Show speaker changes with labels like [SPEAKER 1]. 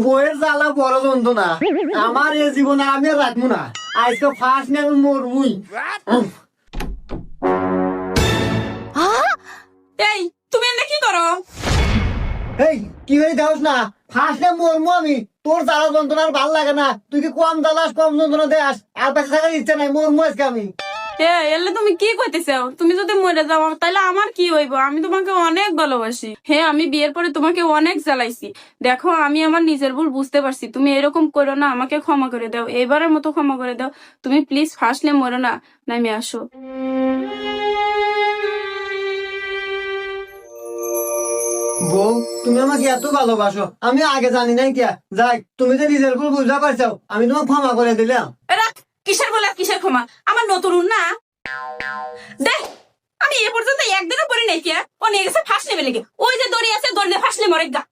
[SPEAKER 1] বইয়ের জ্বালা বড় যন্ত্রণা আমার এই জীবনে আমি আর রাখবো না আজকে ফার্স্ট নেব মরমুই
[SPEAKER 2] এই তুমি এনে কি করো?
[SPEAKER 1] এই কি হয়ে যাস না ফার্স্ট নেব মরমু আমি তোর জ্বালা যন্ত্রণা আর ভাল লাগে না তুই কি কম জ্বালাস কম যন্ত্রণা দেয়াস আর বেঁচে থাকার ইচ্ছা নাই মরমু আজকে আমি
[SPEAKER 2] এলে তুমি কি কইতেছো? তুমি যদি মরে যাও তাহলে আমার কি হইব? আমি তোমাকে অনেক ভালোবাসি। হ্যাঁ, আমি বিয়ের পরে তোমাকে অনেক জ্বালাইছি। দেখো, আমি আমার নিজের ভুল বুঝতে পারছি। তুমি এরকম করো না, আমাকে ক্ষমা করে দাও, এবারের মতো ক্ষমা করে দাও। তুমি প্লিজ ফার্স্টলে মরো না, নামে আসো।
[SPEAKER 1] বউ তুমি আমাকে এত ভালোবাসো আমি আগে জানি নাই কিয়া যাই তুমি যে নিজের ভুল বুঝতে পারছো আমি তোমাকে ক্ষমা করে দিলাম
[SPEAKER 2] রাখ, কিসের বলে কিসের ক্ষমা? আমার নতুন না দেখ, আমি এ পর্যন্ত একদিনও পরে নাই কিয়া ও নিয়ে গেছে ফার্স্ট লেভেলে। ওই যে দড়ি আছে, দড়ি ফার্স্ট লে মরে গা।